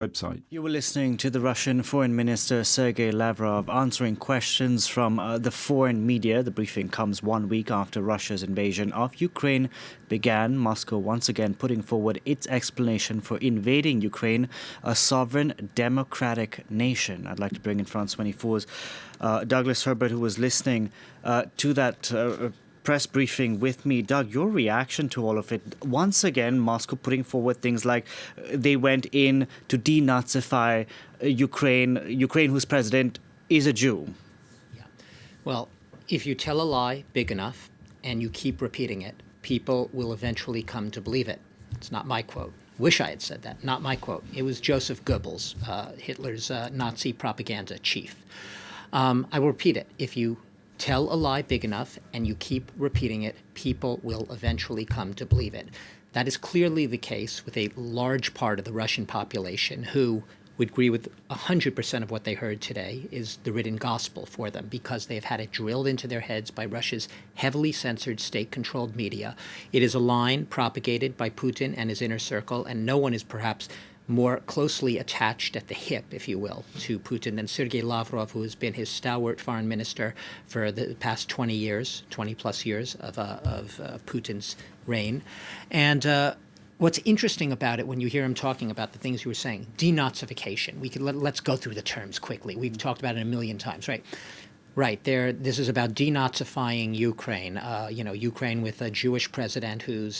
website. You were listening to the Russian Foreign Minister Sergei Lavrov answering questions from the foreign media. The briefing comes 1 week after Russia's invasion of Ukraine began. Moscow once again putting forward its explanation for invading Ukraine, a sovereign democratic nation. I'd like to bring in France 24's Douglas Herbert, who was listening to that press briefing with me. Doug, your reaction to all of it? Once again, Moscow putting forward things like they went in to de-Nazify Ukraine whose president is a Jew. Yeah. Well, if you tell a lie big enough and you keep repeating it, people will eventually come to believe it. It's not my quote. Wish I had said that. Not my quote. It was Joseph Goebbels, Hitler's Nazi propaganda chief. I will repeat it. If you tell a lie big enough and you keep repeating it, people will eventually come to believe it. That is clearly the case with a large part of the Russian population who would agree with 100% of what they heard today is the written gospel for them because they've had it drilled into their heads by Russia's heavily censored state-controlled media. It is a line propagated by Putin and his inner circle, and no one is perhaps more closely attached at the hip, if you will, to Putin than Sergei Lavrov, who has been his stalwart foreign minister for the past 20 years, 20 plus years of Putin's reign. And what's interesting about it when you hear him talking about the things you were saying, de-Nazification, let's go through the terms quickly. We've talked about it a million times, right? Right. This is about de-Nazifying Ukraine. Ukraine with a Jewish president who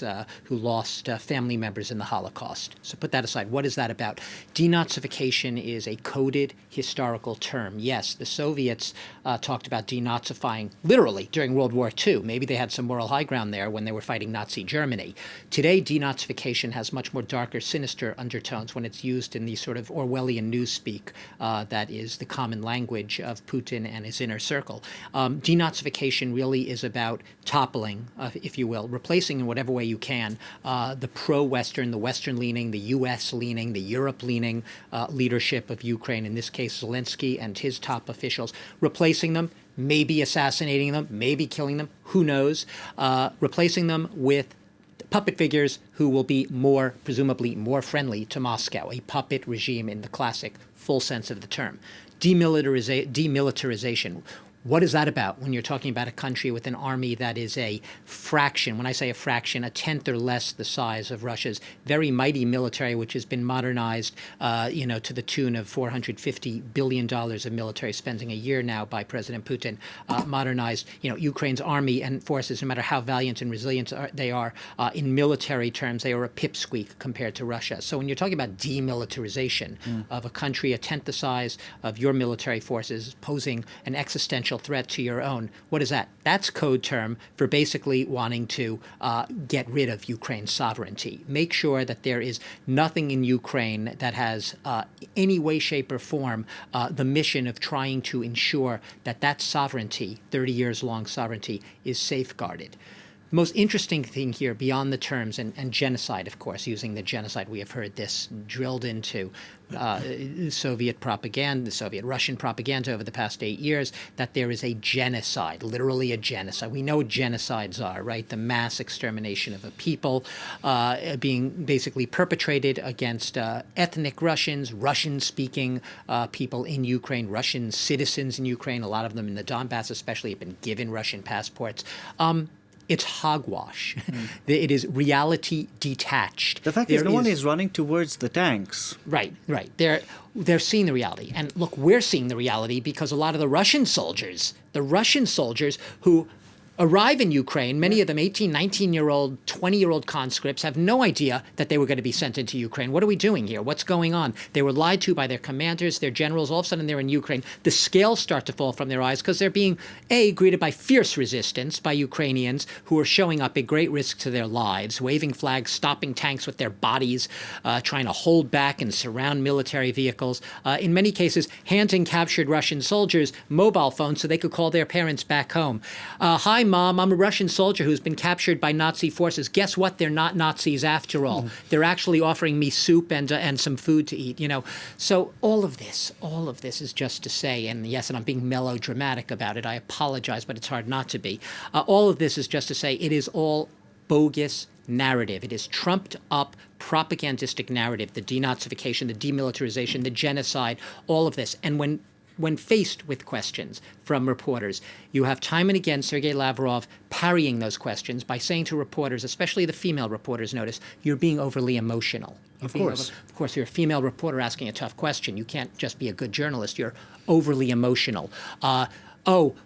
lost family members in the Holocaust. So put that aside. What is that about? De-Nazification is a coded historical term. Yes, the Soviets talked about de-Nazifying literally during World War II. Maybe they had some moral high ground there when they were fighting Nazi Germany. Today, de-Nazification has much more darker, sinister undertones when it's used in the sort of Orwellian newspeak that is the common language of Putin and his inner circle. De-Nazification really is about toppling, if you will, replacing in whatever way you can the pro-Western, the Western-leaning, the U.S.-leaning, the Europe-leaning leadership of Ukraine, in this case Zelensky and his top officials, replacing them, maybe assassinating them, maybe killing them, who knows, replacing them with puppet figures who will be presumably more friendly to Moscow, a puppet regime in the classic full sense of the term. Demilitarization. What is that about when you're talking about a country with an army that is a fraction, when I say a fraction, a tenth or less the size of Russia's very mighty military, which has been modernized, to the tune of $450 billion of military spending a year now by President Putin, modernized, Ukraine's army and forces, no matter how valiant and resilient they are, in military terms, they are a pipsqueak compared to Russia. So when you're talking about demilitarization of a country a tenth the size of your military forces posing an existential threat to your own. What is that? That's code term for basically wanting to get rid of Ukraine's sovereignty. Make sure that there is nothing in Ukraine that has any way, shape, or form the mission of trying to ensure that that sovereignty, 30 years long sovereignty, is safeguarded. The most interesting thing here, beyond the terms, and genocide, of course, using the genocide, we have heard this drilled into Soviet propaganda, the Soviet-Russian propaganda over the past 8 years, that there is a genocide, literally a genocide. We know what genocides are, right? The mass extermination of a people being basically perpetrated against ethnic Russians, Russian-speaking people in Ukraine, Russian citizens in Ukraine, a lot of them in the Donbass especially have been given Russian passports. It's hogwash. It is reality detached. The fact is, no one is running towards the tanks. Right. They're seeing the reality. And look, we're seeing the reality because a lot of the Russian soldiers who arrive in Ukraine, many of them 18, 19-year-old, 20-year-old conscripts, have no idea that they were going to be sent into Ukraine. What are we doing here? What's going on? They were lied to by their commanders, their generals. All of a sudden, they're in Ukraine. The scales start to fall from their eyes because they're being, greeted by fierce resistance by Ukrainians who are showing up at great risk to their lives, waving flags, stopping tanks with their bodies, trying to hold back and surround military vehicles. In many cases, handing captured Russian soldiers mobile phones so they could call their parents back home. Hi, Mom, I'm a Russian soldier who's been captured by Nazi forces. Guess what? They're not Nazis after all. They're actually offering me soup and some food to eat, So all of this is just to say, and yes, and I'm being melodramatic about it. I apologize, but it's hard not to be. All of this is just to say it is all bogus narrative. It is trumped up propagandistic narrative, the de-Nazification, the demilitarization, the genocide, all of this. And when faced with questions from reporters, you have time and again Sergei Lavrov parrying those questions by saying to reporters, especially the female reporters, notice, you're being overly emotional. Of course. Of course, you're a female reporter asking a tough question. You can't just be a good journalist. You're overly emotional.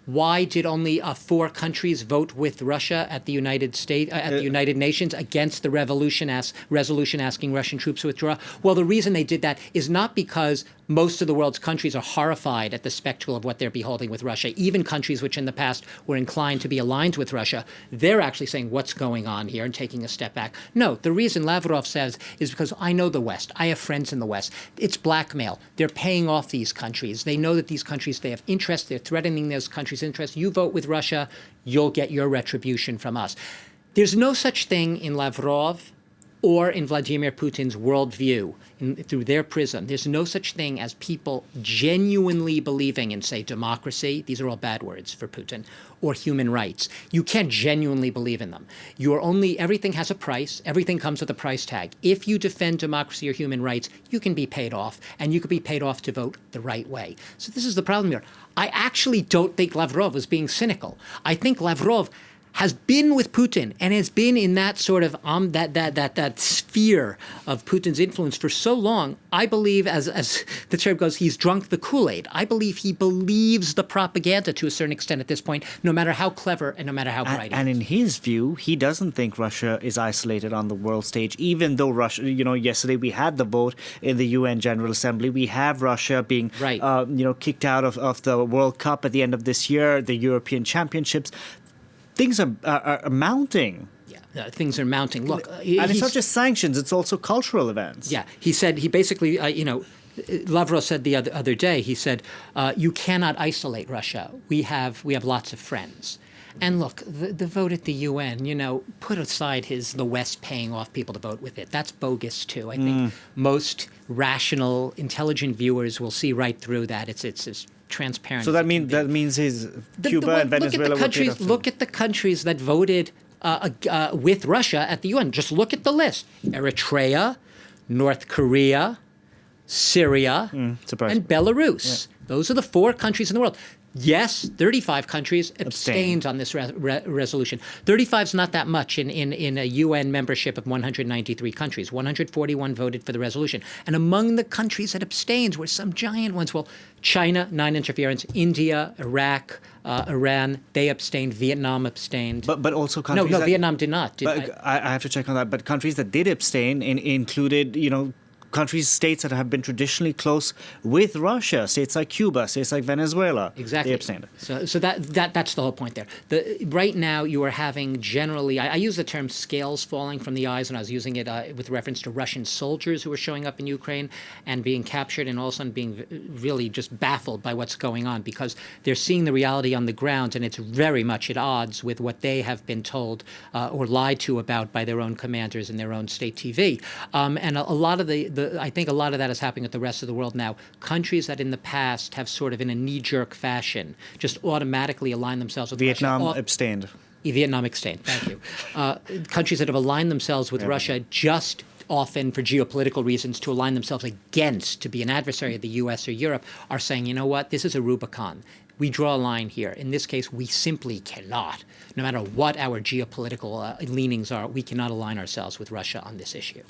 Why did only 4 countries vote with Russia at the United Nations against the resolution asking Russian troops to withdraw? Well, the reason they did that is not because most of the world's countries are horrified at the spectacle of what they're beholding with Russia. Even countries which in the past were inclined to be aligned with Russia, they're actually saying, what's going on here, and taking a step back. No, the reason Lavrov says is because I know the West. I have friends in the West. It's blackmail. They're paying off these countries. They know that these countries, they have interests. They're threatening those countries' interests. You vote with Russia, you'll get your retribution from us. There's no such thing in Lavrov or in Vladimir Putin's worldview, through their prism. There's no such thing as people genuinely believing in, say, democracy. These are all bad words for Putin. Or human rights. You can't genuinely believe in them. Everything has a price. Everything comes with a price tag. If you defend democracy or human rights, you can be paid off. And you could be paid off to vote the right way. So this is the problem here. I actually don't think Lavrov was being cynical. I think Lavrov has been with Putin and has been in that sort of that sphere of Putin's influence for so long. I believe, as the term goes, he's drunk the Kool-Aid. I believe he believes the propaganda to a certain extent at this point, no matter how clever and no matter how bright. And in his view, he doesn't think Russia is isolated on the world stage, even though Russia, yesterday we had the vote in the UN General Assembly. We have Russia being, kicked out of the World Cup at the end of this year, the European Championships. Things are mounting. Yeah, things are mounting. Look, and it's not just sanctions; it's also cultural events. Yeah, he basically, Lavrov said the other day. He said, "You cannot isolate Russia. We have lots of friends." And look, the vote at the UN, put aside the West paying off people to vote with it. That's bogus too. I think most rational, intelligent viewers will see right through that. It's transparent. So that means Cuba and Venezuela. Look at the countries that voted with Russia at the UN. Just look at the list: Eritrea, North Korea, Syria, and Belarus. Yeah. Those are the 4 countries in the world. Yes, 35 countries abstained on this resolution. 35 is not that much in a UN membership of 193 countries. 141 voted for the resolution. And among the countries that abstained were some giant ones. Well, China, non-interference. India, Iraq, Iran, they abstained. Vietnam abstained. But also countries No, Vietnam did not. I have to check on that. But countries that did abstain included, states that have been traditionally close with Russia, states like Cuba, states like Venezuela. Exactly. They abstained. So that's the whole point there. Right now you are having generally, I use the term scales falling from the eyes, and I was using it with reference to Russian soldiers who were showing up in Ukraine and being captured and all of a sudden being really just baffled by what's going on because they're seeing the reality on the ground and it's very much at odds with what they have been told or lied to about by their own commanders in their own state TV. And a lot of I think a lot of that is happening with the rest of the world now. Countries that in the past have sort of in a knee-jerk fashion just automatically aligned themselves with Vietnam Russia. abstained. Vietnam abstained, thank you. Countries that have aligned themselves with Russia just often for geopolitical reasons to align themselves against, to be an adversary of the U.S. or Europe, are saying, you know what, this is a Rubicon. We draw a line here. In this case, we simply cannot, no matter what our geopolitical leanings are, we cannot align ourselves with Russia on this issue.